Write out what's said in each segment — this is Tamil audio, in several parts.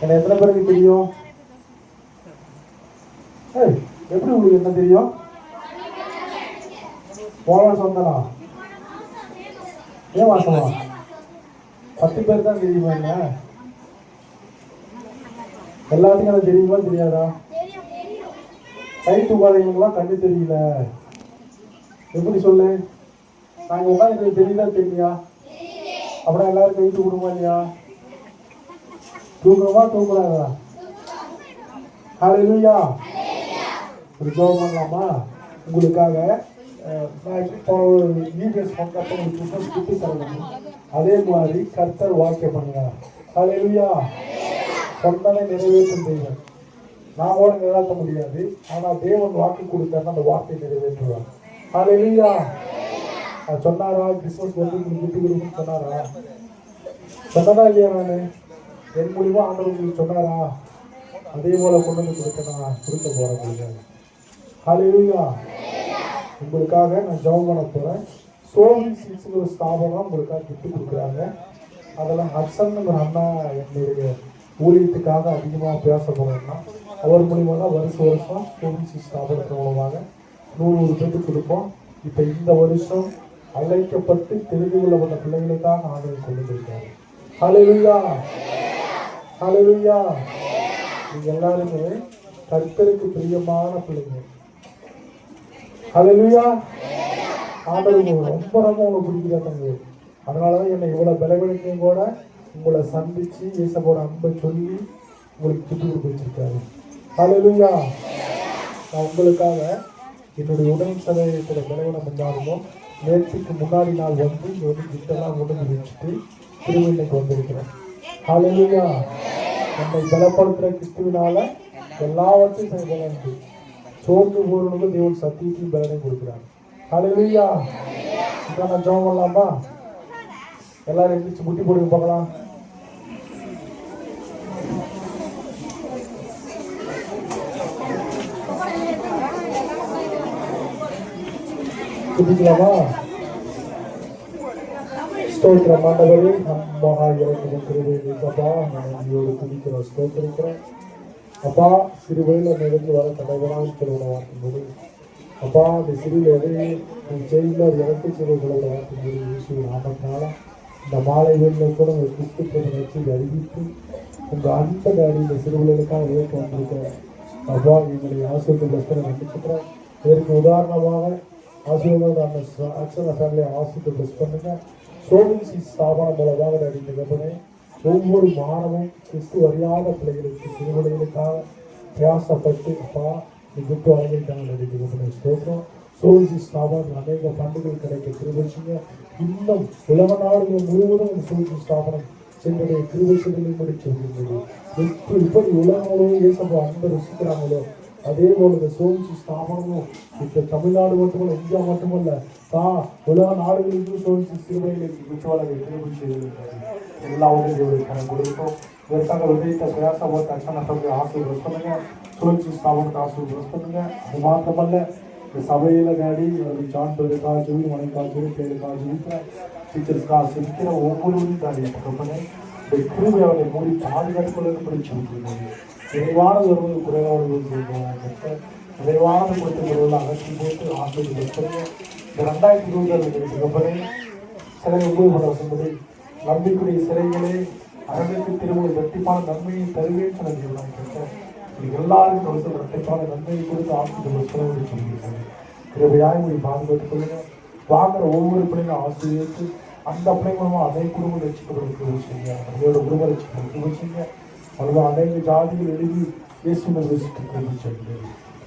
என்ன எத்தனை பேருக்கு தெரியும்? எப்படி உங்களுக்கு என்ன தெரியும்? போன சொந்தனா ஏன் வாசமா 10 பேர் தான் தெரியுமா? என்ன எல்லாத்துக்கும் அது தெரியுமா தெரியாதா? கை தூக்காதீங்களாம் கண்ணு தெரியல. எப்படி சொல்லு? நாங்க உட்காந்து தெரியல தெரியலையா? அப்படின்னா எல்லாரும் கை தூக்கணுமா இல்லையா? தூக்கணுமா தூக்குறாங்களா? ஹல்லேலூயா. ஒரு ஜெபம் பண்ணலாமா? உங்களுக்காக நான் அதே மாதிரி கர்த்தர் வாக்கியம் பண்ணுவார். ஹல்லேலூயா. சொன்னதை நிறைவேற்றும் தெய்வம். நான் கூட நிறைவேற்ற முடியாது, ஆனால் தேவன் வாக்கு கொடுத்தாருன்னா அந்த வாக்கை நிறைவேற்றுவார். ஹல்லேலூயா. சொன்னாரா கிறிஸ்துமஸ் வந்து உங்களுக்கு விட்டு கொடுக்குன்னு சொன்னாரா? சொன்னதா இல்லையா? நான் என் மூலியமா ஆண்டவர் உங்களுக்கு சொன்னாரா? அதே போல கொண்டு வந்து கொடுக்க போறேன். ஹல்லேலூயா. உங்களுக்காக நான் ஜெபம் பண்ண போறேன். சோவிங் சீட்ஸ்ங்கிற ஸ்தாபனம் உங்களுக்காக விட்டு கொடுக்குறாங்க. அதெல்லாம் ஹட்சன் அண்ணா என்னுடைய ஊழியத்துக்காக அதிகமாக பேச போறேன்னா அவர் மூலியமாக தான் வருஷம் சோவிங் சீட்ஸ் ஸ்தாபனத்தின் மூலமாக 100 பேருக்கு கொடுப்போம். இப்போ இந்த வருஷம் அழைக்கப்பட்டு தெரிந்து கொள்ளப்பட்ட பிள்ளைகளுக்காக ஆண்டவர் கொண்டு போயிருக்காரு. ஹல்லேலூயா. ஹல்லேலூயா. நீங்க எல்லாருமே கர்த்தருக்கு பிரியமான பிள்ளைங்க. ஹல்லேலூயா. ஆண்டவருக்கு ரொம்ப உங்களுக்கு பிடிக்கிறாங்க. அதனாலதான் என்னை இவ்வளவு பலவீனத்தையும் கூட உங்களை சந்திச்சு இயேசுவோட அன்பை சொல்லி உங்களுக்கு சுற்றி கொடுத்து வச்சிருக்காரு. ஹல்லேலூயா. நான் உங்களுக்காக என்னுடைய உடல் சதவீதத்துல பலவீனம் இருந்தாலும் நேற்றுக்கு முன்னாடி நாள் வந்து இங்க வந்து கிட்டெல்லாம் உடம்பு வச்சுட்டு திரும்ப இன்னைக்கு வந்திருக்கிறேன். ஹல்லேலூயா. நம்மை பலப்படுத்துற கிறிஸ்துவினால எல்லாவற்றையும் செய்யலாம். சோர்ந்து போறவனுக்கு தேவன் சத்தியத்தையும் பலனையும் கொடுக்குறாங்க. ஹல்லேலூயா. இப்போ நான் ஜெபம் பண்ணலாமா? எல்லாரும் எந்திரிச்சு முட்டி போடுங்க பார்க்கலாம். குதிக்கலாமா? ஸ்தோத்திரம் ஆண்டவரே. மகா இறக்கம் கிருபைப்பா நான் குதிக்கிறோம். ஸ்தோத்திரிக்கிறேன் அப்பா. சிறுவையில் நிகழ்ந்து வர தலைவராக திருவிழா வாக்கும்போது அப்பா அந்த சிறுவையிலே நீ செய்தியில் ஒரு இடத்தை சிறுகளை வாக்கும்போது இயேசு நாமத்தினால இந்த மாலை வேலையில் கூட உங்கள் கிறிஸ்துவ வச்சு அறிவித்து உங்கள் அந்த காடி இந்த சிறுவிகளுக்காக உயர்த்து வந்திருக்கிறேன். அப்பா எங்களுடைய ஆசிரியர் பஸ்தனை நம்பிச்சுக்கிறேன். இதற்கு உதாரணமாக ஆசிரியர்களோட அந்த அக்ஷர ஃபேமிலியை ஆசிரியர் பஸ் பண்ணுங்க. சோமிசி ஸ்தாபனம் மூலமாக நடிக்கிறப்பனே ஒவ்வொரு மாணவன் கிறிஸ்து அறியாத பிள்ளைகளுக்கு சிறுவர்களுக்காக பிரயாசப்பட்டு அப்பா விட்டு வழங்கிட்டாங்க நடிக்கிறப்பனே ஸ்தோத்திரம். சோமிசி ஸ்தாபனம் அநேக பண்டுகள் கிடைக்க கிருபைச்சிங்க. இன்னும் உலக நாடுகள் முழுவதும் சோமிசி ஸ்தாபனம் சென்றுடைய கிருபைச்சல்களை முடிச்சு வருகிறது. எப்படி உலகம் இயேசப்பா அன்பை ருசிக்கிறாங்களோ அதே போல இந்த சோமிசி ஸ்தாபனமும் இப்போ தமிழ்நாடு மட்டுமல்ல, இந்தியா மட்டுமல்ல, உலக நாடுகளுக்கும் சோமிசி சிறுவைகளுக்கு விட்டுவாளர்கள் கிருபை செய்திருக்கிறது. எல்லாவற்றையும் கடன் கொடுக்கும். இதற்காக விதைத்த பிரயாசப்பட்டு அச்சனத்தை ஆசிரியர் பண்ணுங்க. சோமிசி ஸ்தாபனத்தை ஆசிரியர் பண்ணுங்க. அது மாத்திரமல்ல, இந்த சபையில காடி சான்றுக்காக சொல்லி மனைக்காக சொல்லி பேருக்காக சொல்லி டீச்சர்ஸ்க்காக சிரிக்கிற ஒவ்வொருவரையும் காடி பண்ணி இந்த கிருபை அவரை மூடி பாதுகாப்புகளுக்கு படிச்சிருக்கிறது. நிறைவானது வருவது குறைவானது செய்வாங்க. நிறைவானது கொடுத்தவர்கள் அகற்றி போட்டு ஆசிரியர் வைக்கிறது. இந்த 2020 சிலை உபயோகப்படுவது நம்பிக்கையுடைய சிலைகளே அரங்கத்தில் திரும்ப இரட்டிப்பான நன்மையை தருவேன் சொன்னாங்க. எல்லாரும் கொடுத்து இரட்டிப்பான நன்மையை கொடுத்து ஆசிரியர் செலவு சொல்லியிருக்காங்க. கிருபையாய் உங்களை பாதுகாத்துக் கொள்ளுங்க. வாங்குற ஒவ்வொரு பிள்ளைங்க ஆசிரியருக்கு அந்த பிள்ளை மூலமாக அதே குடும்பம் ரசிக்கப்படுகிறது செய்யுங்க. அதோட குடும்ப ரசிக்கப்படுகிறது செய்யுங்க. அதுதான் அநேக ஜாதிகள் எழுதி இயேசு சொல்கிறது.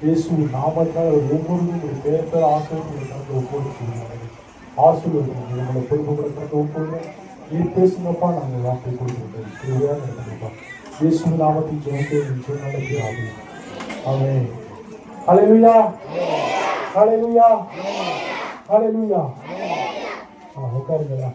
இயேசு நாமத்தால் ஒவ்வொருவரும் ஒரு பேர் ஆசிரியர் ஒவ்வொரு சொல்லுவாங்க. ஆசிரியர் நம்மளை பொறுப்புகளை ஒவ்வொரு நீ பேசுங்கப்பா. நாங்கள் வார்த்தை கொடுக்கிறோம். கிருபையாக நடந்துப்பா. இயேசு நாமத்தின் ஜெபத்தை நல்லது ஆகும். ஆமென். ஹல்லேலூயா. ஹல்லேலூயா. ஹல்லேலூயா. உட்காருங்களா.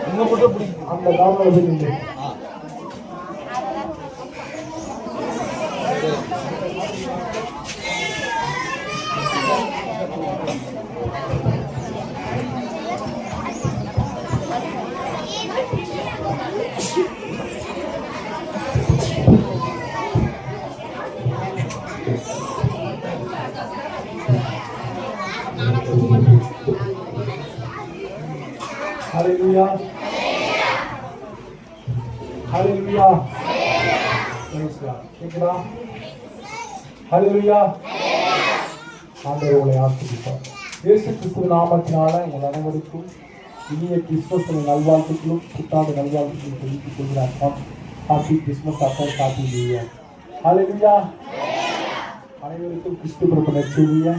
இன்னும் அந்த காரணம் போய் நின்று Hallelujah. Hallelujah. Praise God. கேக்குதா? Hallelujah. ஆண்டவர் உங்களை ஆசீர்வதிப்பார். இயேசு கிறிஸ்துவின் நாமத்தினால உங்கள் அனைவருக்கும் இனிய கிறிஸ்துமஸ் நல்வாழ்த்துக்களும் புத்தாண்டு நல்வாழ்த்துக்களும் தெரிவித்துக் கொள்கிறார். Happy Christmas occur happy new year. Hallelujah. அனைவருக்கும் கிறிஸ்து பிறப்பு நற்செய்தியை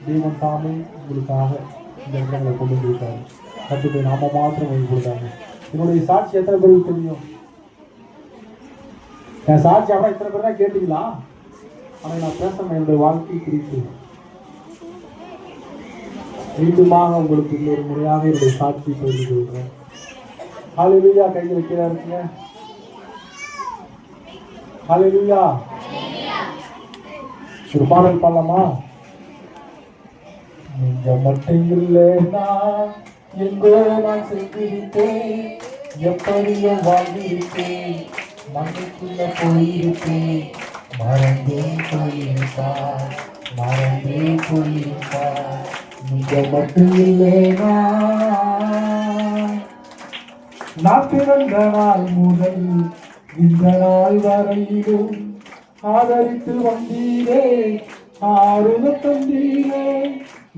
தேவன் தாமே உங்களுக்காக இந்த இடங்களை கொண்டு வந்திருக்காரு. கத்துடைய நாம மாத்திரம் வாங்கி கொடுத்தாங்க. என்னுடைய சாட்சி எத்தனை பேருக்கு தெரியும்? என் சாட்சி அப்புறம் இத்தனை பேர் தான் கேட்டீங்களா? ஆனால் நான் பேசுறேன் என்னுடைய வாழ்க்கை குறித்து மீண்டுமாக உங்களுக்கு இன்னொரு முறையாக என்னுடைய சாட்சி பகிர்ந்து கொள்கிறேன். ஹல்லேலூயா. கையில் வைக்கிறா இருக்குங்க. ஹல்லேலூயா. ஒரு பாடல் பாடலாமா? நீங்க மட்டும் இல்லைன்னா எங்கோ நான் சென்றிருப்பேன், எப்படியோ வாழ்ந்திருப்பேன், மண்ணுக்குள்ள போயிருப்பேன், மறந்தே போயிருப்பார், மறந்தே போயிருப்பார். நீங்க மட்டும் இல்லைனா நான் பிறந்த நாள் முதல் இந்த நாள் வரையிலும் ஆதரித்து வந்தீரே, ஆறுதல் தந்தீரே.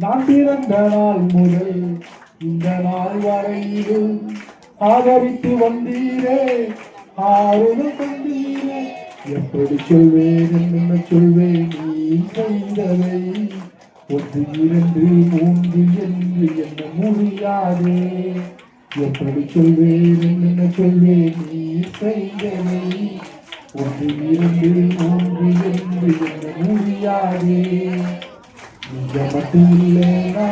நான் பிறந்த நாள் முதல் இந்த நாள் வரையிலும் ஆதரித்து வந்தீரே, ஆறுதல் தந்தீரே. எப்படி சொல்வேன் என்ன சொல்வேன் நீ செய்ததை, ஒன்று இரண்டு மூன்று என்று என்ன முடியாதே. எப்படி சொல்வேன் என்ன சொல்வேன் நீ செய்ததை, ஒன்று இரண்டு மூன்று என்று என்ன முடியாதே. நீங்க மட்டும் இல்லைனா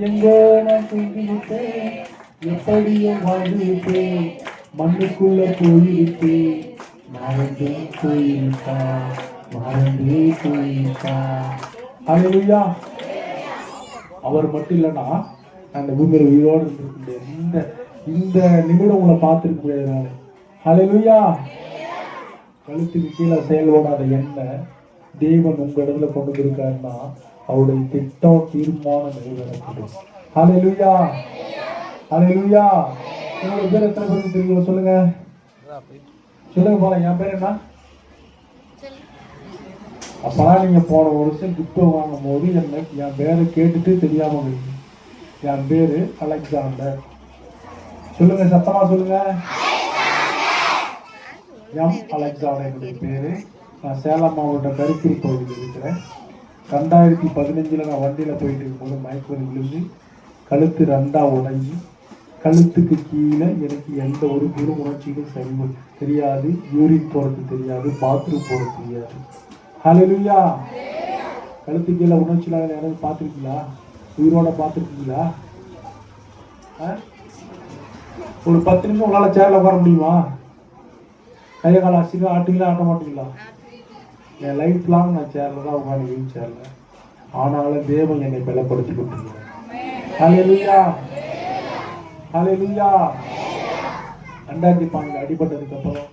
எங்கோ நான் தூங்கிவிட்டேன், எப்படியோ வாழ்ந்திருப்பேன், மண்ணுக்குள்ள போயிருப்பேன், மறந்தே போயிருப்பா, மறந்தே போயிருப்பா. ஹல்லேலூயா. அவர் மட்டும் இல்லைன்னா அந்த பூமியில உயிரோடு இருந்திருக்க முடியாது. இந்த நிமிடம் உங்களை பார்த்துருக்க முடியாது நானு. ஹல்லேலூயா. கழுத்துக்கு கீழே செயல்படாத எண்ணெய் தேவன் உங்க இடத்துல கொண்டு வந்திருக்காருன்னா அவருடைய திட்டம் தீர்மானம் நிறைவேறப்படும். ஹல்லேலூயா. ஹல்லேலூயா. என்னோட பேர் எத்தனை பேருக்கு தெரியும்? சொல்லுங்க சொல்லுங்க போல. என் பேர் என்ன? அப்பதான் நீங்க போன வருஷம் கிஃப்ட் வாங்கும் போது என் பேரை கேட்டுட்டு தெரியாம இருக்கு. என் பேரு அலெக்சாண்டர். சொல்லுங்க சத்தமா சொல்லுங்க. எம் அலெக்சாண்டர் என்னுடைய பேரு. நான் சேலம் மாவட்டம் கருப்பூர் பகுதியில் இருக்கிறேன். 2015 நான் வண்டியில் போயிட்டு இருக்கும்போது மயக்கம் விழுந்து கழுத்து 2ஆ உடைஞ்சி, கழுத்துக்கு கீழே எனக்கு எந்த ஒரு பெரு உணர்ச்சிகளும் சரி தெரியாது, யூரின் போகிறது தெரியாது, பாத்ரூம் போகிறது தெரியாது. ஹல்லேலூயா. கழுத்து கீழே உணர்ச்சியில்லாத யாராவது பார்த்துருக்கீங்களா? உயிரோட பார்த்துருக்கீங்களா? ஒரு 10 நிமிஷம் உங்களால் சேர்ல உட்கார முடியுமா? கையை கால அசிங்க ஆட்டுங்களா ஆட்ட மாட்டீங்களா? என் லைஃப் லாங் நான் சேர்ல தான் உட்காந்து வீல் சேர்ல. ஆனாலும் தேவன் என்னை பலப்படுத்தி கொடுத்துருக்கேன். ஹல்லேலூயா. ஹல்லேலூயா. 2012 அடிபட்டதுக்கு அப்புறம்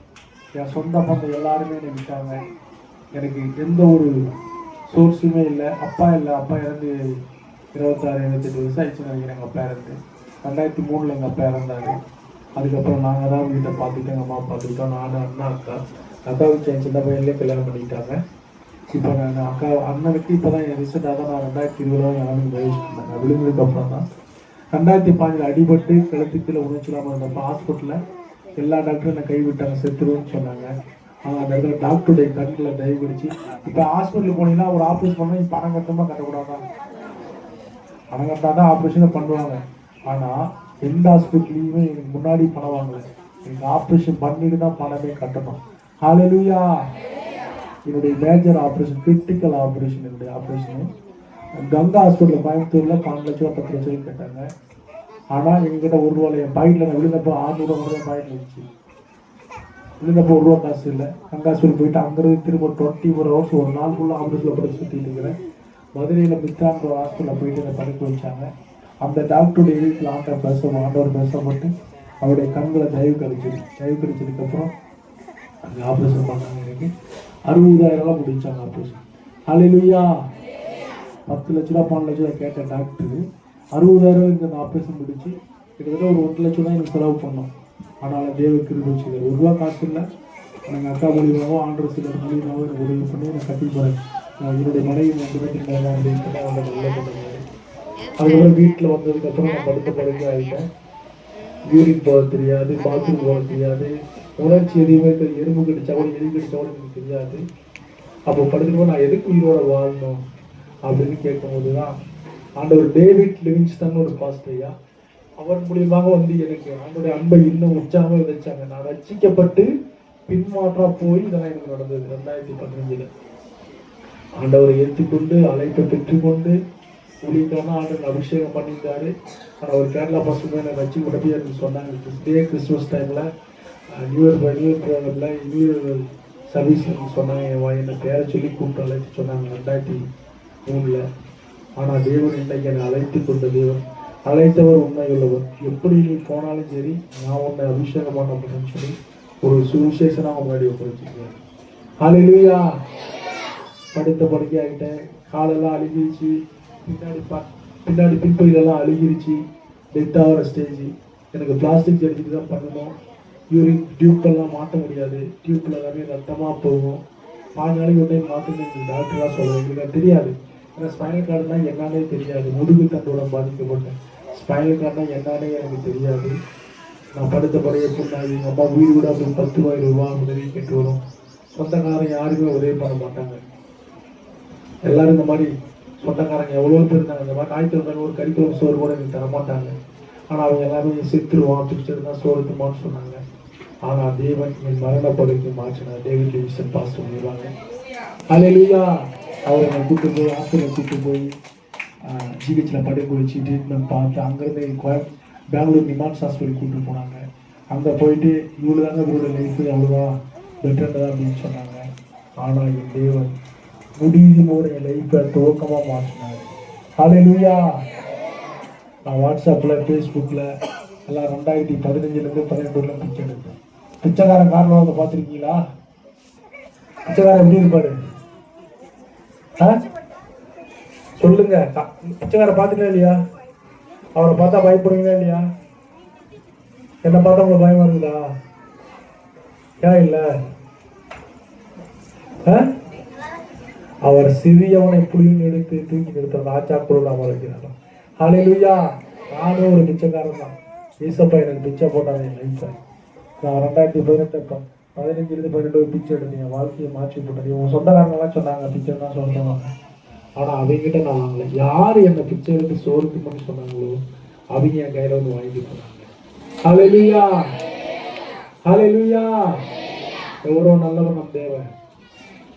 என் சொந்த பந்தம் எல்லாருமே என்னை விட்டாங்க. எனக்கு எந்த ஒரு சோர்ஸுமே இல்லை. அப்பா இல்லை. அப்பா இறந்து 26-28 வருஷம் ஆயிடுச்சு நினைக்கிறேன். எங்கள் அப்பா இறந்து 2003 எங்கள் அப்பா இறந்தாரு. அதுக்கப்புறம் நாங்கள் தான் வீட்டை பார்த்துக்கிட்டோம், எங்கள் அம்மா பார்த்துக்கிட்டோம். நான் அண்ணா அக்கா. அக்காவுக்கு என் சின்ன பையன்லேயே கல்யாணம் பண்ணிக்கிட்டாங்க. இப்போ நான் அண்ணனுக்கு இப்போ தான் என் ரிசல்ட்டாக தான் நான் 2020 இறந்து வயசுக்குறேன். நான் விழுந்ததுக்கு அப்புறம் தான் 2015 அடிபட்டு கழுத்துக்குள்ள உணர்ச்சிலாமல் இருந்தப்போ ஹாஸ்பிட்டலில் எல்லா டாக்டரும் என்னை கைவிட்டாங்க, செத்துருவோன்னு சொன்னாங்க. அந்த இடத்துல டாக்டருடைய கண்ணில் தயவுடிச்சு இப்போ ஹாஸ்பிட்டலுக்கு போனீங்கன்னா ஒரு ஆப்ரேஷன் பண்ணால் பணம் கட்டமாக கட்டக்கூடாதான், பணம் கட்டால் தான் ஆப்ரேஷனை பண்ணுவாங்க. ஆனால் எந்த ஹாஸ்பிட்டல்லையுமே எனக்கு முன்னாடி பணம் வாங்கலை. எனக்கு ஆப்ரேஷன் பண்ணிட்டு தான் பணமே கட்டணும். ஹல்லேலூயா. என்னுடைய மேஜர் ஆப்ரேஷன், கிரிட்டிக்கல் ஆப்ரேஷன், என்னுடைய ஆப்ரேஷனு கங்கா ஹாஸ்பிட்டல் கோயம்புத்தூரில் 12 லட்சம் 10 லட்சம் கேட்டாங்க. ஆனால் எங்ககிட்ட ஒரு ரூபாய் என் பாக்கெட்டில் நான் விழுந்தப்போ 600 ரூபாய் பாக்கெட்டில் இருந்துச்சு. விழுந்தப்போ ஒரு ரூபா காசு இல்லை. கங்காஸ்பூர் போயிட்டு அங்கேருந்து திரும்ப 24 hours ஒரு நாள் ஃபுல்லாக ஆம்புலன்ஸில் போட்டு சுற்றிட்டு இருக்கிறேன். மதுரையில் மித்தான்ற ஒரு ஹாஸ்பிட்டலில் போயிட்டு என்னை படுக்க வச்சாங்க. அந்த டாக்டருடைய வீட்டில் ஆண்டவர் பேசப்பட்டு அவருடைய கண்களை தயவு கிடைச்சதுக்கப்புறம் அங்கே ஆப்ரேஷன் பண்ணாங்க. எனக்கு 60,000 முடிச்சாங்க ஆப்ரேஷன். ஹல்லேலூயா. 10 லட்ச ரூபா 12 லட்ச ரூபா கேட்ட டாக்டரு 60,000 இந்த ஆப்ரேஷன் முடிச்சு கிட்டத்தட்ட ஒரு 1 லட்சம் தான் எனக்கு செலவு பண்ணோம். ஆனால் தேவ கிருபை செய்தார். 1 ரூபா காசு இல்லை. எங்கள் அக்கா மூலியமாவோ ஆண்டவர் சிலர் மூலியமாவோ எனக்கு உதவி பண்ணி என்னை கட்டி போகிறேன். என்னுடைய மனைவி 2 பேருக்கு அப்படின்னு சொல்லி அவங்க நல்ல பண்ணுவாங்க. அதுக்கப்புறம் வீட்டில் வந்ததுக்கப்புறம் நான் படுத்த படுக்க ஆகிட்டேன். யூரின் போக தெரியாது, பாத்ரூம் போக தெரியாது, உணர்ச்சி எதுவுமே எறும்பு கடிச்சா கூட எது கடிச்சா கூட எனக்கு தெரியாது. அப்போ படுத்துட்டு நான் எதுக்கு உயிரோட வாழணும் அப்படின்னு கேட்கும்போது தான் ஆண்டவர் டேவிட் லிவிங்ஸ்டன் ஒரு பாஸ்டரையா அவர் மூலியமாக எனக்கு ஆண்டோடைய அன்பை இன்னும் உற்சாகமாக விதைச்சாங்க. நான் ரட்சிக்கப்பட்டு பின்மாற்றா போய் இதெல்லாம் எனக்கு நடந்தது 2015. ஆண்டவரை ஏற்றுக்கொண்டு அழைப்பை பெற்றுக்கொண்டு ஊழியக்கான ஆண்டவர் அபிஷேகம் பண்ணியிருந்தாரு. ஆனால் ஒரு கேரளா பசங்க என்னை வச்சு உடனே எனக்கு சொன்னாங்க, கிறிஸ்துமஸ் டைமில் நியூ இயர் ப்ரோக்ராமில் நியூ இயர் சர்வீஸ் சொன்னாங்க. என்னை பேரை சொல்லி கூப்பிட்டு அழைத்து சொன்னாங்க 2003. ஆனால் தேவன் இன்றைக்கு என்னை அழைத்து கொண்ட தேவன், அழைத்தவர் உண்மை உள்ளவர். எப்படி நீ போனாலும் சரி நான் உன்னை அபிஷேகம் பண்ண அப்படின்னு சொல்லி ஒரு சுவிசேஷனாக முன்னாடி ஒப்படைச்சிருக்கேன். ஹல்லேலூயா. படுத்த படுக்கை ஆகிட்டேன். காலெல்லாம் அழுகிருச்சு, பின்னாடி பின்பகுதியெல்லாம் அழுகிருச்சு, டெத் ஆகிற ஸ்டேஜ். எனக்கு பிளாஸ்டிக் சர்ஜரி தான் பண்ணணும். யூரின் டியூப்பெல்லாம் மாற்ற முடியாது. டியூப்பில் எல்லாமே ரத்தமாக போகும். 4 நாளைக்கு ஒரு டைம் மாற்றுன்னு எங்களுக்கு டாக்டராக சொல்லுவேன். எங்களுக்கு அது தெரியாது. ஏன்னா ஸ்பைனல் கார்டுனா என்னன்னே தெரியாது. முதுகு தண்டோட பாதிக்கப்பட்டேன். ஸ்பைனல் கார்டுனா என்னன்னே எனக்கு தெரியாது. நான் படுத்த படைய சொன்னாங்க. எங்கள் அம்மா வீடு கூட அப்படி 10,000 ரூபா உதவி கேட்டு வரும். சொந்தக்காரங்க யாருமே உதவி பண்ண மாட்டாங்க. எல்லாரும் இந்த மாதிரி சொந்தக்காரங்க எவ்வளோ பேர் இருந்தாங்க. இந்த மாதிரி ஞாயிற்றுக்கிழமை ஒரு கறிக்குழம்பு சோறு கூட எனக்கு தரமாட்டாங்க. ஆனால் அவங்க எல்லாருமே செத்துருவான் பிடிச்சது தான் சோறு துமான்னு சொன்னாங்க. ஆனால் தேவன் என் மரணப்படுத்தி மாற்றினார். டேவிட் லிவிங்ஸ்டன் பாஸ்டர் பண்ணிடுவாங்க. ஹல்லேலூயா. அவர் என்னை கூப்பிட்டு போய் ஹாஸ்பிட்டல் கூப்பிட்டு போய் ஜிஹெச்சில் படுக்க வச்சு ட்ரீட்மெண்ட் பார்த்து அங்கேருந்து பெங்களூர் நிமான்ஸ் ஹாஸ்பிட்டல் கூப்பிட்டு போனாங்க. அங்கே போயிட்டு இவ்வளோ தாங்க இவரோட லைஃப் அவ்வளோதான் பெட்டர் தான் அப்படின்னு சொன்னாங்க. ஆனால் என் தேவன் முடியும் போது என் லைஃப்பை துவக்கமாக மாற்றினார். ஹல்லேலூயா. நான் வாட்ஸ்அப்பில் ஃபேஸ்புக்கில் எல்லாம் 2015 18 பிச்சை எடுப்பேன். பிச்சைக்காரன் காரணம் வந்து பார்த்துருக்கீங்களா? பிச்சைக்காரன் எப்படி இருப்பாரு? சொல்லுங்க. பிச்சைக்காரன் பார்த்துட்டே இல்லையா? அவரை பார்த்தா பயப்படுவீங்களா இல்லையா? என்னை பார்த்தா உங்களுக்கு பயமா இருக்குதா? ஏன் இல்லை? அவர் சிறியவனை புளியும் எடுத்து தூக்கி நிறுத்த ஆச்சா பொருள் அமர்கிறார். ஹல்லேலூயா. நானும் ஒரு பிச்சைக்காரன் தான். ஈசப்பா எனக்கு பிச்சை போட்டாங்க என் லைஃப்பை. நான் 2018 15 பிச்சை எடுத்தேன். என் வாழ்க்கையை மாற்றி போட்டது. இவங்க சொந்தக்காரங்களாம் சொன்னாங்க பிச்சை தான் சொல்லுவாங்க. ஆனால் அவங்ககிட்ட நான் வாங்கலை. யார் என்னை பிச்சை எடுத்து சோறுக்கு பண்ணி சொன்னாங்களோ அவங்க என் கையில் வந்து வாங்கிட்டு போனாங்க. ஹல்லேலூயா. ஹல்லேலூயா. எவ்வளோ நல்லவர் நம் தேவன்.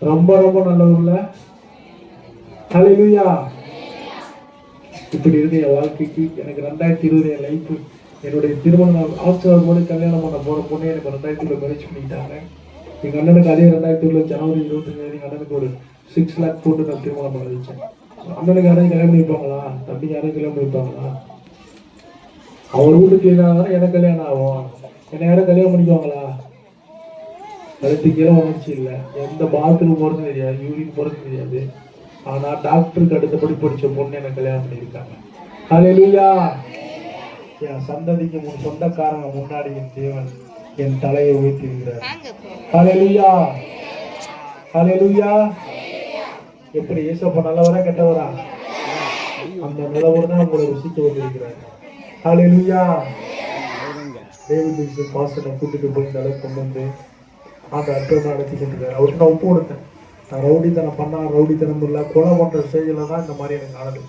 ரொம்ப ரொம்ப நல்லவர்ல. ஹல்லேலூயா. இப்படி இருந்த என் வாழ்க்கைக்கு எனக்கு 2020 என் லைஃப் என்னுடைய திருமணம் ஆப்ஷன் போது கல்யாணம் பண்ண போகிற பொண்ணு எனக்கு 2020 மேரேஜ் பண்ணிட்டாங்க. எங்கள் அண்ணனுக்கு அதே 2020 ஜனவரி 25 எங்கள் அண்ணனுக்கு ஒரு 6 lakh போட்டு நான் திருமணம் பண்ண வச்சேன். அண்ணனுக்கு யாரையும் கல்யாணம் பண்ணிப்பாங்களா? தம்பிக்கு யாரையும் கல்யாணம் பண்ணிப்பாங்களா? அவர் வீட்டுக்கு இருந்தாலும் எனக்கு கல்யாணம் ஆகும். என்னை யாரும் கல்யாணம் பண்ணிக்குவாங்களா? கழுத்துக்கே உணர்ச்சி இல்லை. எந்த பாத்ரூம் போகிறது தெரியாது, யூரின் போகிறது தெரியாது. ஆனால் டாக்டருக்கு அடுத்தபடி படித்த பொண்ணு எனக்கு கல்யாணம் பண்ணியிருக்காங்க. ஹல்லேலூயா. என் சந்ததிக்கு சொந்தக்காரங்க முன்னாடி என் தேவன் என் தலையை உயர்த்தியிருக்கிறார். ஹல்லேலூயா. ஹல்லேலூயா. எப்படி ஏசப்பா நல்லவரா கெட்டவரா? அந்த நிலவோடு தான் உங்களை ருசிக்க வந்திருக்கிறார். ஹல்லேலூயா. டேவிட் பாஸ்டரை கூட்டிட்டு போய் இந்த அளவுக்கு கொண்டு வந்து அந்த அற்புதமாக நடத்திக்கிட்டு இருக்காரு. அவருக்கு நான் ஒப்பு கொடுத்தேன். நான் ரவுடித்தனம் இல்லை, கொலை பண்ணுற ஸ்டேஜில் தான் இந்த மாதிரி எனக்கு ஆனது.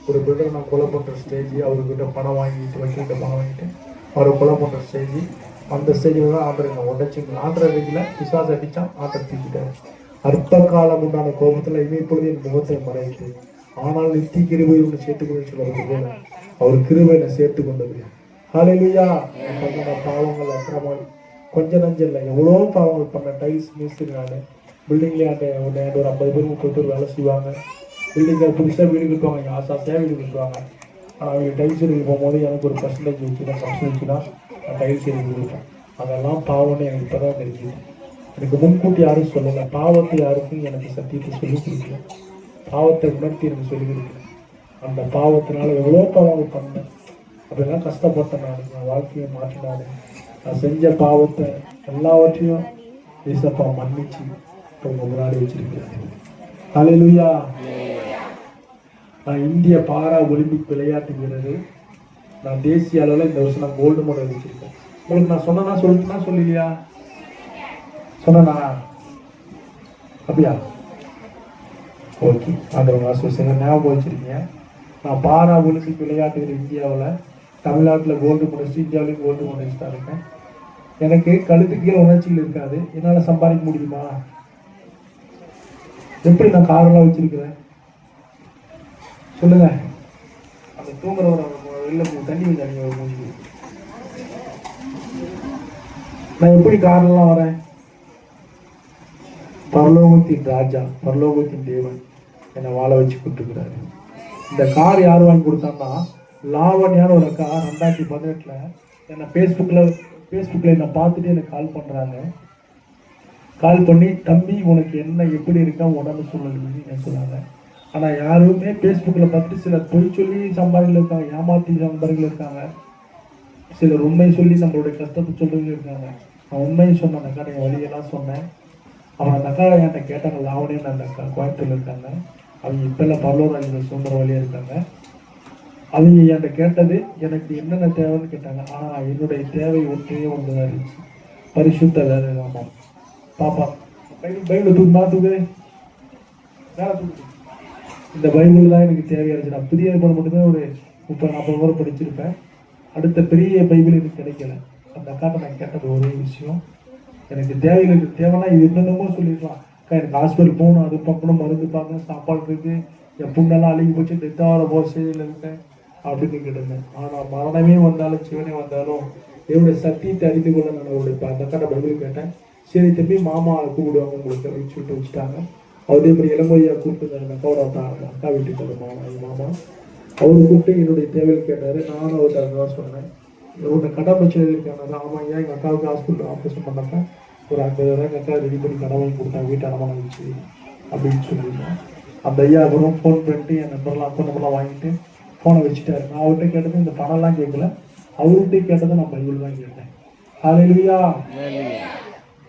ஒரு பிரதர் நான் கொலை பண்ணுற ஸ்டேஜ், அவர்கிட்ட பணம் வாங்கிட்டு வக்கீல்கிட்ட பணம் வாங்கிட்டு அவரை கொலை பண்ணுற ஸ்டேஜ், அந்த ஸ்டேஜில் தான் ஆண்டரை நான் உடச்சிங்க. ஆண்டரை வீட்டில் பிசாசு அடித்தான், ஆண்டரை தூக்கிட்டேன். அற்ப காலம் உண்டான கோபத்தில் இப்பொழுது என் முகத்தை மறைத்து ஆனால் நித்திய கிருபை ஒன்று சேர்த்துக்கொண்டு சொல்லுறது போல அவர் கிருபை என்னை சேர்த்து கொண்டது. ஹல்லேலூயா. பண்ண பாவங்கள் அக்கிரமம் கொஞ்சம் நஞ்சம் இல்லை, எவ்வளோ பாவங்கள் பண்ண. டைல்ஸ் மிஸ்திரி நான் பில்டிங்லேயே ஒரு 50 பேர் 30 பேர் வேலை செய்வாங்க. பில்டிங்கில் புதுசாக வீடு கட்டுவாங்க, ஆசாசியாக வீடு கட்டுவாங்க. ஆனால் அவங்க டைல்ஸ் எடுக்க போகும்போது எனக்கு ஒரு பர்சன்டேஜ் தான் நான் டைல்ஸ் எடுக்க கொடுப்பேன். அதெல்லாம் பாவம்னு எனக்கு இப்போ தான் தெரிஞ்சுது. எனக்கு முன்கூட்டி யாரும் சொல்லலை. பாவத்தை யாருக்கும் எனக்கு சத்தியத்தை சொல்லிக் கொடுக்கல. பாவத்தை உணர்த்தி எனக்கு சொல்லிக் கொடுக்கல. அந்த பாவத்தினால எவ்வளோ பாவங்கள் பண்ணேன், அப்படிலாம் கஷ்டப்பட்டேன். நான் வாழ்க்கையை மாற்றினாரு. நான் செஞ்ச பாவத்தை எல்லாவற்றையும் ஏசப்பா மன்னிச்சு உங்க முன்னாடி வச்சிருக்கிறேன். ஹல்லேலூயா. நான் இந்திய பாரா ஒலிம்பிக் விளையாட்டு வீரர். நான் தேசிய அளவில் இந்த வருஷம் நான் கோல்டு மெடல் வச்சிருக்கேன். உங்களுக்கு நான் சொன்னா சொல்லிட்டுனா சொல்லலையா? சொன்னா அப்படியா? ஓகே, ஆண்டவங்க ஆசீர்வதிங்க. ஞாபகம் வச்சிருக்கீங்க. நான் பாரா ஒலிம்பிக் விளையாட்டு வீரர். இந்தியாவில் தமிழ்நாட்டில் கோல்டு மெடலிஸ்ட், இந்தியாவிலையும் கோல்டு மெடலிஸ்டாக இருக்கேன். எனக்கு கழுத்துக்கு கீழே உணர்ச்சிகள் இருக்காது. என்னால் சம்பாதிக்க முடியுமா? எப்படி நான் காரெல்லாம் வச்சிருக்கிறேன் சொல்லுங்க. அந்த தூங்குறவர வெளில தண்ணி வச்சாங்க மூஞ்சி. நான் எப்படி காரெல்லாம் வரேன்? பரலோகத்தின் ராஜா, பரலோகத்தின் தேவன் என்னை வாழ வச்சு கொடுத்துக்கிறாரு. இந்த கார் யார் வாங்கி கொடுத்தான்னா, லாவண்யான்னு ஒரு அக்கா 2018 என்னை ஃபேஸ்புக்கில் என்னை பார்த்துட்டு எனக்கு கால் பண்ணுறாங்க. கால் பண்ணி, தம்பி உனக்கு என்ன எப்படி இருக்கா உடம்பு சொல்லணும்னு சொன்னாங்க. ஆனால் யாருமே ஃபேஸ்புக்கில் பார்த்துட்டு சிலர் பொய் சொல்லி சம்பாதிகள் இருக்காங்க, ஏமாற்றி சம்பாதிகள் இருக்காங்க, சிலர் உண்மை சொல்லி நம்மளுடைய கஷ்டத்தை சொல்றவங்க இருக்காங்க. நான் உண்மையை சொன்ன அந்த அக்கா என் வழியெல்லாம் சொன்னேன். அவன் அந்த அக்கா என்கிட்ட கேட்டாங்க. லாவணின்னு அந்த அக்கா கோயம்புத்தூர்ல இருக்காங்க. அவங்க இப்பெல்லாம் பரலோராஜில் சுந்தர வழியாக இருக்காங்க. அவங்க என்கிட்ட கேட்டது எனக்கு என்னென்ன தேவைன்னு கேட்டாங்க. ஆனால் என்னுடைய தேவை ஒன்றே ஒன்றுதான் இருந்துச்சு, பரிசுத்த வேதாகமம். பாப்பா பைபிள் தூக்கு தூக்கு வேலை தூக்கு. இந்த பைபிள் தான் எனக்கு தேவையாக இருந்துச்சு. நான் புதிய ஏற்பாடு மட்டும்தான் ஒரு 30-40 முறை படிச்சிருப்பேன். அடுத்த பெரிய பைபிள் எனக்கு கிடைக்கல. அந்த அக்காட்ட நான் கேட்டது ஒரே விஷயம், எனக்கு தேவைன்னா இது என்னென்னமோ சொல்லிடலாம். அக்கா எனக்கு ஹாஸ்பிட்டல் போகணும், அது பார்க்கணும், மருந்து பார்க்கணும், சாப்பாடு இருக்கு, என் புண்ணெல்லாம் அழுகி போச்சு, டெத்தாகிற போசையில் இருக்கேன் அப்படின்னு கேட்டிருந்தேன். ஆனால் மரணமே வந்தாலும் சிவனே வந்தாலும் என்னுடைய சத்தியத்தை அறிந்து கொள்ள நான் அவருடைய அந்த அக்காட்ட பைபிள் கேட்டேன். சரி தம்பி, மாமா கூப்பிடுவாங்க உங்களுக்கு அப்படின்னு சொல்லிட்டு வச்சுட்டாங்க. அதே மாதிரி இளமொழியாக கூப்பிட்டு அந்த அக்காவோட அக்கா வீட்டுக்கு அந்த மாமா அவரு கூப்பிட்டு என்னுடைய தேவையில் கேட்டார். நானும் அவர்கிட்ட அதுதான் சொன்னேன். உன்னை கடன் பிரச்சனை இருக்காங்க. ஆமாம் ஐயா, எங்கள் அக்காவுக்கு ஹாஸ்பிட்டல் ஆப்ரேஷன் பண்ணாங்க, ஒரு 50,000 எங்கள் அக்கா ரெடி பண்ணி கடன் வாங்கி கொடுத்தாங்க, வீட்டு அடமானம் வச்சு அப்படின்னு சொல்லியிருந்தேன். அந்த ஐயா அப்புறம் ஃபோன் பண்ணிட்டு என் நம்பர்லாம் அக்கௌண்ட் நம்பர்லாம் வாங்கிட்டு ஃபோனை வச்சுட்டாரு. நான் அவர்கிட்ட கேட்டது இந்த பணம்லாம் கேட்கல, அவர்கிட்ட கேட்டதை நான் பைபிள் தான் கேட்டேன். ஹல்லேலூயா.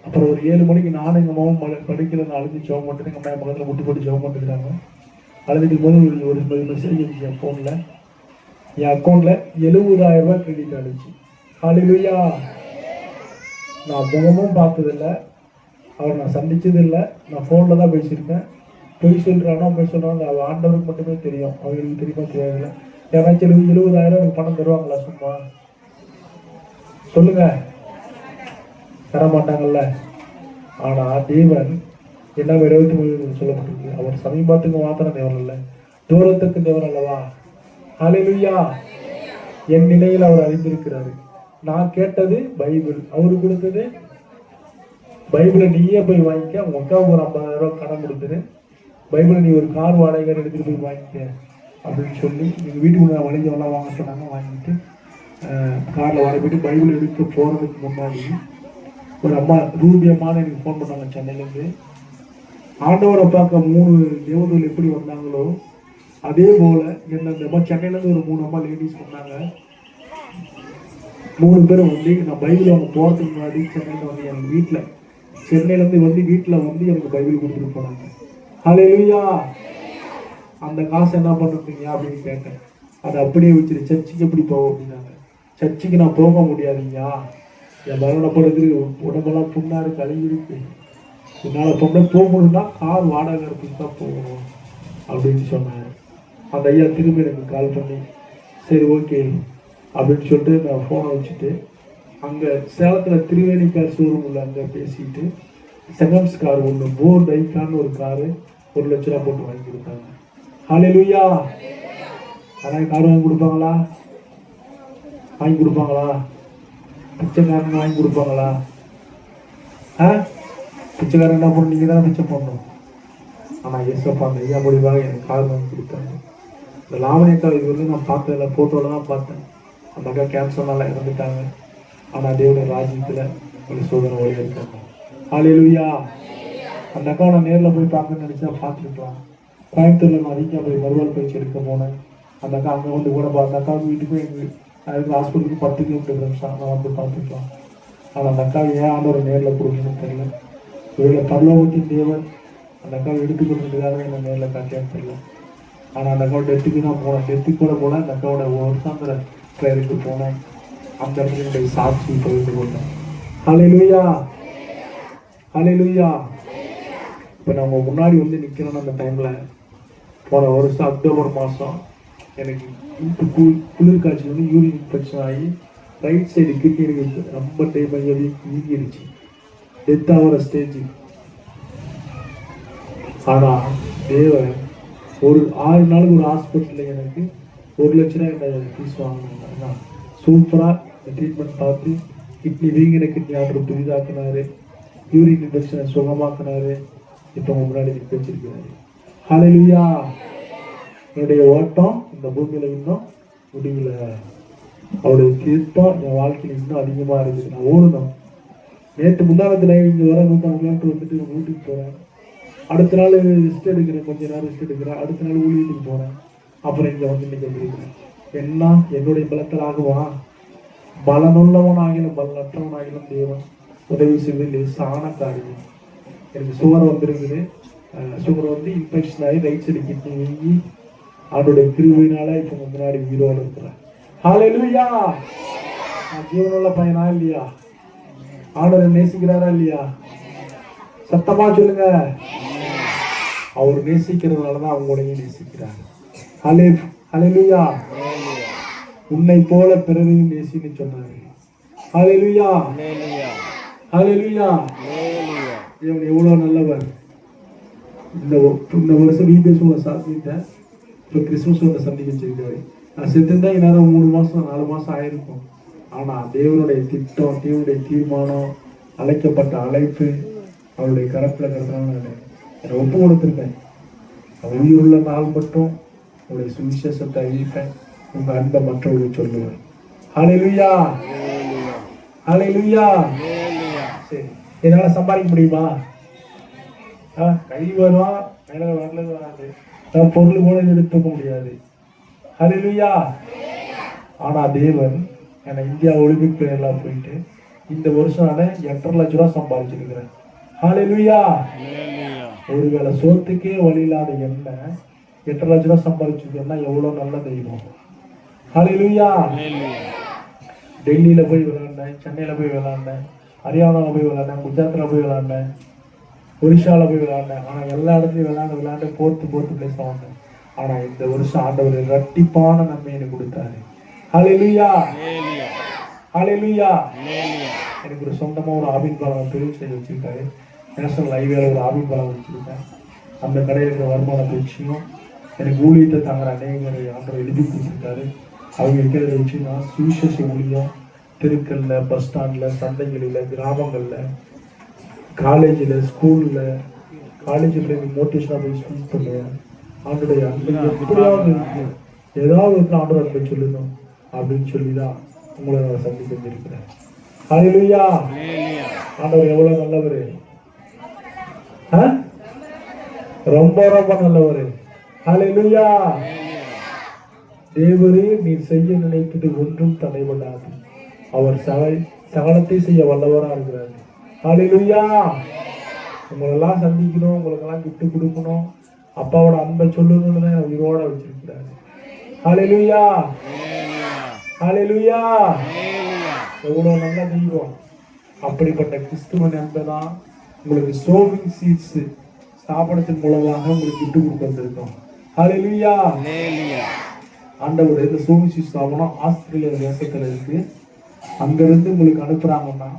அப்புறம் ஒரு 7 மணிக்கு நானும் எங்கள் அம்மாவும் படிக்கிறத அழுது ஜெபம் பண்ணிட்டு எங்கள் அம்மா என் பக்கத்தில் முட்டி போட்டு ஜெபம் பண்ணிட்டுருக்காங்க. அழுதுட்டு போது ஒரு மெசேஜ் இருந்துச்சு என் ஃபோனில். என் அக்கௌண்ட்டில் 70,000 ரூபாய் கிரெடிட் ஆகிடுச்சு. ஹல்லேலூயா. நான் முகமும் பார்த்ததில்லை, அவர் நான் சந்திச்சதில்லை, நான் ஃபோனில் தான் பேசியிருக்கேன். பொய் சொல்கிறானோ பொய் சொல்கிறானோ அது ஆண்டவருக்கு மட்டுமே தெரியும், அவங்களுக்கு தெரியுமா தெரியாதுல்ல. யாராச்சும் 70,000 எனக்கு பணம் தருவாங்களா சும்மா சொல்லுங்க? தரமாட்டாங்கல்ல. ஆனால் தேவன் என்ன 23 சொல்லப்பட்டிருக்கு, அவர் சமீபத்துக்கு மாத்திரம் தேவன் இல்லை, தூரத்துக்கு தேவன் அல்லவா. ஹல்லேலூயா. என் நிலையில் அவர் அறிந்திருக்கிறாரு. நான் கேட்டது பைபிள், அவரு கொடுத்தது பைபிளை நீயே போய் வாங்கிக்க, உங்க அக்காவுக்கு ஒரு 50,000 ரூபாய் கடன் கொடுத்துரு, பைபிளை நீ ஒரு கார் வாடகை எடுத்துட்டு போய் வாங்கிக்க அப்படின்னு சொல்லி எங்கள் வீட்டுக்கு நான் வழிஞ்சவெல்லாம் வாங்க சொன்னாங்க. வாங்கிட்டு காரில் வாடகை போயிட்டு பைபிள் எடுத்து போகிறதுக்கு முன்னாடி ஒரு அம்மா ரூபி அம்மான்னு எனக்கு ஃபோன் பண்ணாங்க சென்னையிலேருந்து. ஆண்டவரை பார்க்க 3 தேவதூர்கள் எப்படி வந்தாங்களோ அதே போல் என்ன இந்த அம்மா சென்னையிலேருந்து ஒரு 3 அம்மா லேடிஸ் வந்தாங்க. 3 பேரும் வந்து நான் பைபிள் அவங்க போகிறதுக்கு முன்னாடி சென்னையில் வந்து எனக்கு வீட்டில் சென்னையிலேருந்து வந்து வீட்டில் வந்து எனக்கு பைபிள் கொடுத்துட்டு போனாங்க. ஹல்லேலூயா. அந்த காசு என்ன பண்ணுறீங்க அப்படின்னு கேட்டேன். அதை அப்படியே வச்சுட்டு சர்ச்சுக்கு எப்படி போவோம் அப்படின்னாங்க. சர்ச்சுக்கு நான் போக முடியாதுங்கயா, என் மரணப்படுறது உடம்பெல்லாம் புண்ணாரு கழுவி இருக்கு, என்னால் போகணும்னா கார் வாடகை எடுத்துட்டு தான் போகணும் அப்படின்னு சொன்னேன். அந்த ஐயா திரும்பி எனக்கு கால் பண்ணி சரி ஓகே அப்படின்னு சொல்லிட்டு நான் ஃபோனை வச்சுட்டு அங்கே சேலத்தில் திருவேணி கார் ஷோரூம் உள்ள அங்கே பேசிட்டு செகண்ட்ஸ் கார் ஒன்று போர் டைக்கான்னு ஒரு காரு 1 லட்ச ரூபா போட்டு வாங்கி கொடுத்தாங்க. ஹல்லேலூயா. ஆனால் கார் வாங்கி கொடுப்பாங்களா? வாங்கி கொடுப்பாங்களா? பிச்சைக்காரன் வாங்கி கொடுப்பாங்களா? பிச்சைக்காரன் என்ன பண்ணணும்? நீங்கள் தான் பிச்சை பண்ணணும். ஆனால் ஏசப்பா அந்த ஐயா முடிவாக எனக்கு கார் வாங்கி கொடுத்தாங்க. இந்த லாவணியக்கா இது வந்து நான் பார்த்ததில்ல, ஃபோட்டோவில் தான் பார்த்தேன். அந்த அக்கா கேன்சர்னால இறந்துட்டாங்க. ஆனால் தேவனுடைய ராஜ்யத்தில் ஒரு சோதனை வழியாக இருக்காங்க. ஹல்லேலூயா. அந்த அக்காவை நான் நேரில் போய் பார்க்கணும்னு நினச்சா பார்த்துருக்கலாம். கோயம்புத்தூரில் நான் அதிகமாக போய் மறுவாழ் பயிற்சி எடுக்க போனேன். அந்த அக்கா அங்கே வந்து கூட அந்த அக்காவுக்கு வீட்டுக்கும் எங்கள் ஹாஸ்பிட்டலுக்கு 10 கிலோமீட்டர் நிமிஷம் நான் வந்து பார்த்துக்கலாம். ஆனால் அந்த அக்காவை ஏன் ஆண்டவர் நேரில் கொடுக்கணும்னு தெரியல. இவங்களை பரலோகத்தின் தேவன் அந்த அக்காவை எடுத்துக்கொண்டதுக்காக என்ன நேரில் காட்டியான்னு தெரியல. ஆனால் அந்த அக்காவோட டெத்துக்கு தான் போனேன். டெத்துக்கு கூட போனேன். அந்த அக்காவோட வருஷாந்திர ப்ரேயருக்கு போனேன். அந்த இடத்துல என்னுடைய சாட்சி பகிர்ந்து கொண்டேன். ஹல்லேலூயா, ஹல்லேலூயா. இப்போ நம்ம முன்னாடி வந்து நிற்கணும்னு அந்த டைமில் போன வருஷம் அக்டோபர் மாதம் எனக்கு குளிர் காய்ச்சல் வந்து யூரின் இன்ஃபெக்ஷன் ஆகி ரைட் சைடு கிட்னி எனக்கு ரொம்ப டைம் வீங்கிடுச்சு. டெத் ஆகிற ஸ்டேஜ். ஆனால் தேவன் ஒரு 6 நாளுக்கு ஒரு ஹாஸ்பிட்டலில் எனக்கு 1 லட்ச ரூபாய் என்ன ஃபீஸ் வாங்கினாங்க. சூப்பராக ட்ரீட்மெண்ட் பார்த்து கிட்னி வீங்கின கிட்னி ஆர்டர் புதிதாக்குனாரு. யூரின் இன்ஃபெக்ஷனை சுகமாக்குனாரு. இப்போ முன்னாடி நிற்க வச்சிருக்கிறாரு. ஹல்லேலூயா. என்னுடைய ஓட்டம் இந்த பூமியில் இன்னும் முடியல. அவருடைய தீர்த்தம் என் வாழ்க்கையில் இன்னும் அதிகமாக இருக்குது. நான் ஓடணும். நேற்று முன்னாள் இங்கே வர 150 கிலோமீட்டர் வந்துட்டு வீட்டுக்கு போகிறேன். அடுத்த நாள் ரெஸ்ட் எடுக்கிறேன், கொஞ்ச நேரம் ரெஸ்ட் எடுக்கிறேன். அடுத்த நாள் ஊழியத்துக்கு போகிறேன். அப்புறம் இங்கே வந்து இன்னைக்கு வந்துருக்கிறேன். என்ன என்னுடைய பலத்தில் ஆகுவான்? பலனுள்ளவன் ஆகிலும் பலனற்றவன் ஆகிலும் தேவன் உதவி செய்வது லேசான காரியம். எனக்கு சுகர் வந்துருக்குது. சுகர் வந்து இன்ஃபெக்ஷன் ஆகி ரைட் சைடு கிட்னி வீங்கி அவருடைய கிருபையினால இப்போ முன்னாடி உயிரோடு இருக்கிறேன். ஹல்லேலூயா. நான் ஜீவனுள்ள பையனா இல்லையா? ஆண்டவரை நேசிக்கிறாரா இல்லையா? சத்தமா சொல்லுங்க. அவர் நேசிக்கிறதுனால தான் அவங்களையும் நேசிக்கிறார். ஹல்லேலூயா. உன்னை போல பிறரையும் நேசின்னு சொன்னாரு. ஹல்லேலூயா, ஹல்லேலூயா. தேவன் எவ்வளவு நல்லவர். இந்த வருஷம் வீபேசுவ சாத்திட்டேன். இப்போ கிறிஸ்துமஸோட சந்திக்க வச்சிருக்காரு. நான் செத்துருந்தா இந்நேரம் 3 மாதம் 4 மாதம் ஆயிருக்கும். ஆனால் தேவனுடைய திட்டம், தேவனுடைய தீர்மானம், அழைக்கப்பட்ட அழைப்பு அவருடைய கரத்தில் இருக்கிறதுனால நான் என்னை ஒப்பு கொடுத்துருக்கேன். உயிருள்ள நாள் மட்டும் உங்களுடைய சுவிசேஷத்தை அறிவிப்பேன். உங்கள் அன்பை மற்றவர்களுக்கு சொல்லுவேன். ஹல்லேலூயா, ஹல்லேலூயா. சரி, என்னால் சம்பாதிக்க முடியுமா? கை வருவா, மேலே வரல வராது. நான் பொருள் கூட எடுத்துக்க முடியாது. ஹல்லேலூயா. ஆனால் தேவன் என்னை இந்தியா ஒலிம்பிக் பிளேயர்லாம் போயிட்டு இந்த வருஷம் நான் 8.5 லட்ச ரூபா சம்பாதிச்சிருக்கிறேன். ஹல்லேலூயா. ஒருவேளை சோத்துக்கே வழி இல்லாத என்ன 8.5 லட்ச ரூபா சம்பாதிச்சிருக்கேன்னா எவ்வளோ நல்ல தெய்வம். ஹல்லேலூயா. டெல்லியில் போய் விளையாண்டேன், சென்னையில் போய் விளையாண்டேன், ஹரியானாவில் போய் விளையாண்டேன், குஜராத்தில் போய் விளையாண்டேன், ஒரிஷாவில் போய் விளையாண்டேன். ஆனால் எல்லா இடத்துலையும் விளையாண்டு போர்த்து பிளேஸ் வாங்கினேன். ஆனால் இந்த வருஷம் ஆண்டவர் இரட்டிப்பான நன்மை எனக்கு கொடுத்தாரு. ஹல்லேலூயா, ஹல்லேலூயா. எனக்கு ஒரு சொந்தமாக ஒரு ஆவின் பாலம் தொழில் செய்து வச்சிருக்காரு. நேஷனல் ஹைவேல ஒரு ஆவின் பாலம் வச்சிருக்கேன். அந்த கடையில் இருக்கிற வருமானத்தை வச்சியும் எனக்கு ஊழியத்தை தாங்கிற அநேகரை ஆண்டவர் எழுதி கொடுத்துருக்காரு. அவங்க இருக்கிறத வச்சு நான் சுவிசேஷ ஊழியம் தெருக்களில், பஸ் ஸ்டாண்டில், சந்தைகளில், கிராமங்களில், காலேஜில், ஸ்கூலில், காலேஜில் மோட்டிவேஷனாக போய் ஸ்பீச் பண்ணுவேன். ஆண்டோடைய அன்பு எப்படியாவது இருக்கு, ஏதாவது ஒரு ஆண்டோட அன்பை சொல்லணும் அப்படின்னு சொல்லி தான் உங்களை நான் சந்திக்க வந்திருக்கிறேன். ஹல்லேலூயா. ஆண்டவர் எவ்வளவு நல்லவர், ரொம்ப ரொம்ப நல்லவர். ஹல்லேலூயா. தேவரே நீர் செய்ய நினைத்தது ஒன்றும் தடைபடாது. அவர் சகலத்தை செய்ய வல்லவரா இருக்கிறார். ஹல்லேலூயா. உங்களெல்லாம் சந்திக்கணும், உங்களுக்கெல்லாம் கிஃப்ட் கொடுக்கணும், அப்பாவோட அன்பை சொல்லணும்னு தான் உயிரோட வச்சிருக்கிறாரு. ஹல்லேலூயா, ஹல்லேலூயா. எவ்வளவு நல்ல தெய்வம். அப்படிப்பட்ட கிறிஸ்துவன் அன்பை தான் உங்களுக்கு சோவிங் சீட்ஸ் ஸ்தாபனத்தின் மூலமாக உங்களுக்கு கிஃப்ட் கொடுக்க வந்திருக்கோம். ஹல்லேலூயா. ஆண்டவர் இந்த சோவிங் சீட்ஸ் ஸ்தாபனம் ஆஸ்திரேலியா தேசத்துல இருக்கு. அங்கிருந்து உங்களுக்கு அனுப்புறாங்கன்னா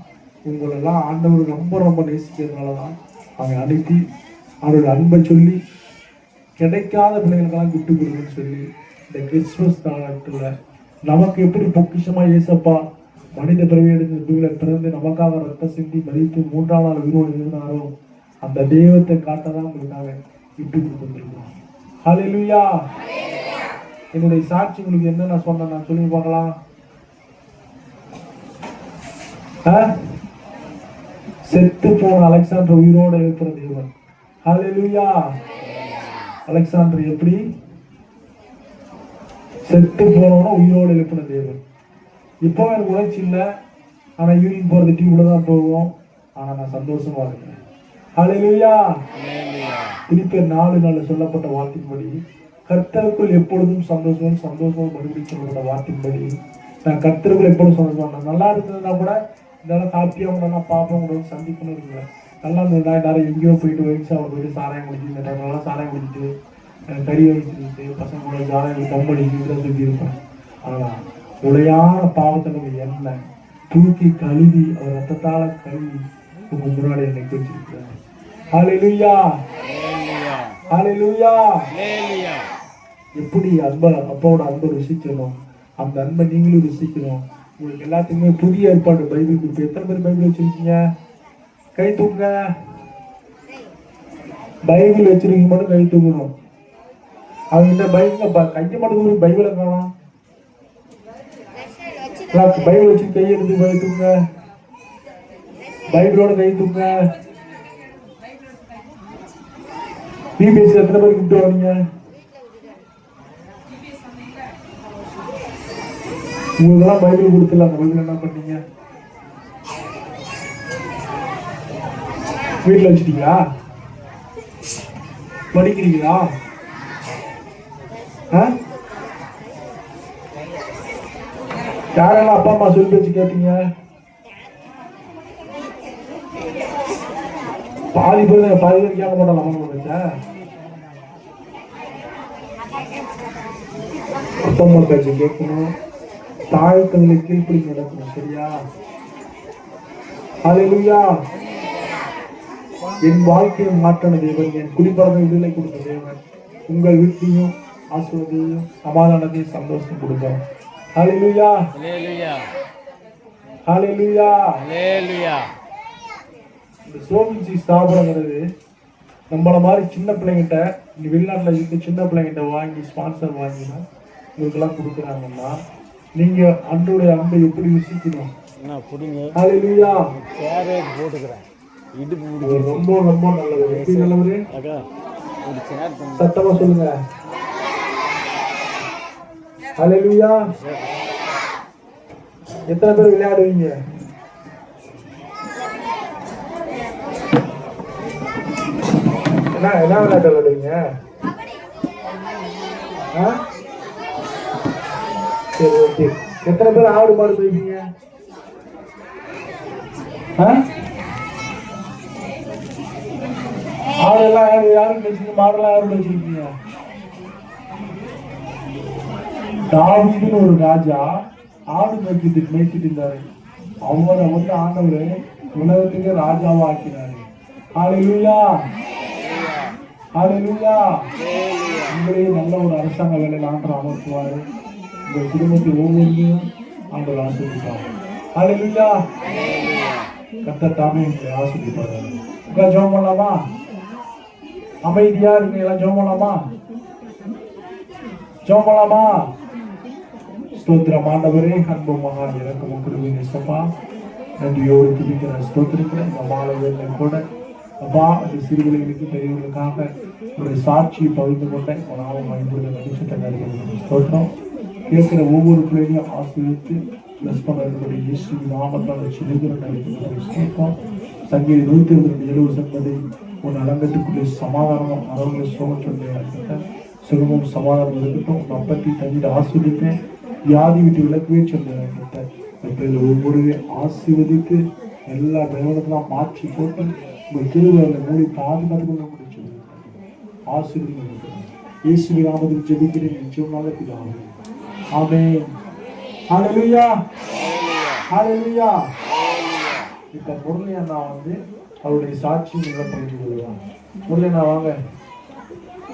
உங்களெல்லாம் ஆண்டவர் ரொம்ப ரொம்ப நேசிக்கிறதுனால தான் அவங்க அனுப்பி அவரோட அன்பை சொல்லி கிடைக்காத பிள்ளைகளுக்கெல்லாம் கிஃப்ட் கொடுக்குன்னு சொல்லி இந்த கிறிஸ்துமஸ் காலத்தில் நமக்கு எப்படி பொக்கிஷமா ஏசப்பா மனித பிறவியிலிருந்து பிறந்து நமக்காக ரத்த சிந்தி மதித்து 3ஆம் நாள் உயிரோடு இருந்தாரோ அந்த தெய்வத்தை காட்டதான் உங்களுக்காக விட்டு கொடுத்துருக்கோம். ஹல்லேலூயா. என்னுடைய சாட்சி உங்களுக்கு என்ன நான் சொன்னேன், நான் சொல்லி பார்க்கலாம். செத்து போன அலெக்சாண்டர் உயிரோடு எழுப்புற தேவன். ஹல்லேலூயா. அலெக்சாண்டர் எப்படி செத்து போனவன உயிரோடு எழுப்பின தேவன். இப்போ எனக்கு உணர்ச்சி இல்லை, ஆனா ஈவினிங் போறது டீ கூட தான் போவோம், ஆனா நான் சந்தோஷமா இருக்கேன். ஹல்லேலூயா. பிலிப்பியர் 4:4 சொல்லப்பட்ட வார்த்தையின்படி கர்த்தருக்குள் எப்பொழுதும் சந்தோஷம் மறுபடியும் சொல்லப்பட்ட வார்த்தையின்படி நான் கர்த்தருக்குள் எப்பொழுதும் சந்தோஷம். நல்லா இருந்ததுன்னா கூட இதெல்லாம் ஹாப்பியாக கூட பாப்பா கூட சந்திக்கணும் இருக்குங்க. நல்லா இருந்ததுனா எல்லாரும் எங்கேயோ போயிட்டு ஒயிட் ஷாப்பில் போயிட்டு சாராயம் குடிச்சு இந்த டைம்லாம் சாராயம் குடிச்சிட்டு கறி வச்சுட்டு பசங்க கூட ஜாலியாக கம்படிச்சு இதெல்லாம் சொல்லி இருப்பேன். ஆனால் உளையான பாவத்தை நம்ம எண்ணெய் தூக்கி கழுவி அவர் ரத்தத்தால கழுவி உங்க முன்னாடி என்னை வச்சிருக்கிறார். ஹல்லேலூயா. ஹல்லேலூயா. எப்படி அப்பாவோட அன்பை ருசிக்கணும், அந்த அன்பை நீங்களும் ருசிக்கணும். உங்களுக்கு எல்லாத்துக்குமே புதிய ஏற்பாடு பைபிள் கொடுத்து எத்தனை பேர் பைபிள் வச்சிருக்கீங்க? கை தூக்குங்க. பைபிள் வச்சிருக்கீங்க மட்டும் கை தூக்கணும். அவங்க இந்த பைபிள் கையை மட்டும் பைபிளை காணலாம். பைபிள் வச்சு கை எடுத்து கை தூக்குங்க. பைபிளோட கை தூக்குங்க. பிபிஎஸ் எத்தனை பேர் கூப்பிட்டு வரீங்க? உங்களுக்கெல்லாம் பைபிள் கொடுத்துல அந்த பைபிள் என்ன பண்ணீங்க? வீட்டில் வச்சுட்டீங்களா? படிக்கிறீங்களா? யாரெல்லாம் அப்பா அம்மா சொல்லி வச்சு கேட்டீங்க? பாதி பேர் கேட்க மாட்டாங்க. அப்பா அம்மா பேச்சு கேட்கணும், தாழ்த்தங்களை கீழ்ப்படி நடக்கணும். சரியா? ஹல்லேலூயா. என் வாழ்க்கையை மாற்றின தேவன், என் குடிப்பழமை விடுதலை கொடுத்த தேவன் உங்கள் வீட்டையும் ஆசீர்வாதத்தையும் சமாதானத்தையும் சந்தோஷம் கொடுக்கும். ஹல்லேலூயா. ஹல்லேலூயா. ஹல்லேலூயா. இந்த சோமிச்சி ஸ்தாபனங்கிறது நம்மள மாதிரி சின்ன பிள்ளைங்கிட்ட இங்க வெளிநாட்டில் இருக்க சின்ன பிள்ளைங்கிட்ட வாங்கி ஸ்பான்சர் வாங்கினா இவங்களுக்கெல்லாம் கொடுக்குறாங்கன்னா நீங்க அன்றைய அன்பை எப்படி ருசிக்கணும்? ஹல்லேலூயா. ரொம்ப ரொம்ப நல்லது. எப்படி நல்லது? சத்தமா சொல்லுங்க. ஹல்லேலூயா. எத்தனை பேர் விளையாடுவீங்க? என்ன விளையாட்டு விளையாடுவீங்க? சரி, ஓகே. எத்தனை பேர் ஆடு மாடு போய்ப்பீங்க? ஆடெல்லாம் யாரும் பேசுங்க, மாடெல்லாம் யாரும் வச்சிருக்கீங்க? தாவீதுன்னு ஒரு ராஜா ஆடு மேய்ச்சிட்டு இருந்தாரு. அவரை வந்து ஆண்டவர் உலகத்துக்கு ராஜாவா ஆக்கினாரு. ஹல்லேலூயா. ஹல்லேலூயா. உங்களையும் நல்ல ஒரு அரசாங்க வேலையில் ஆண்டவர் அமர்த்துவாரு. உங்கள் குடும்பத்தை ஒவ்வொன்றையும் ஆண்டவர் ஆசீர்வதிப்பார். ஹல்லேலூயா. கர்த்தர் தாமே உங்களை ஆசீர்வதிப்பார். உங்க ஜெபம் பண்ணலாமா? அமைதியா இருங்க. எல்லாம் ஜெபம் பண்ணலாமா? ஜெபம் பண்ணலாமா? ஸ்தோத்திரம் ஆண்டவரே, அன்பு மகா இறக்கமும் கிருபையும் இயேசுப்பா, நன்றியோடு துதிக்கிறேன், ஸ்தோத்திரிக்கிறேன். இந்த மாலை வேளை கூட அப்பா அந்த சிறுவர்களுக்கு பெரியவர்களுக்காக ஒரு சாட்சியை பகிர்ந்து கொண்டேன். நாமும் ஐம்பது நடிச்சுட்டு ஸ்தோத்திரம். கேட்கிற ஒவ்வொரு பிள்ளைகளையும் ஆசீர்வித்து பிளஸ் பண்ணக்கூடிய இயேசு நாமத்தால் ஸ்தோத்திரம். சங்கீதம் 127 என்பதை உன் அலங்கத்துக்குள்ளே சமாதானமும் அறவுகளை சோகச்சொல்ல சுகமும் சமாதானம் இருக்கட்டும். உன் அப்பத்தி தண்ணீர் ஆஸ்வதிப்பேன், வியாதி விட்டு விளக்கவே சொல்ல ஒவ்வொரு ஆசீர்வதித்து எல்லா நிறுவனத்தெல்லாம் மாற்றி போட்டு உங்கள் திருவிழா மூடி பாதுகாத்து கொள்ள முடிச்சு ஆசீர்வதிங்க. இயேசுவின் நாமத்தில் ஜெபிக்கிறேன் நிச்சயமாக பிதாவே. ஆமென். ஹல்லேலூயா. ஹல்லேலூயா. இப்ப முரளி அண்ணா வந்து அவருடைய சாட்சி நிலம் பகிர்ந்து கொள்வாங்க. முரளி அண்ணா வாங்க.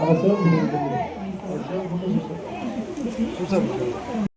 அதை சேவ் பண்ணி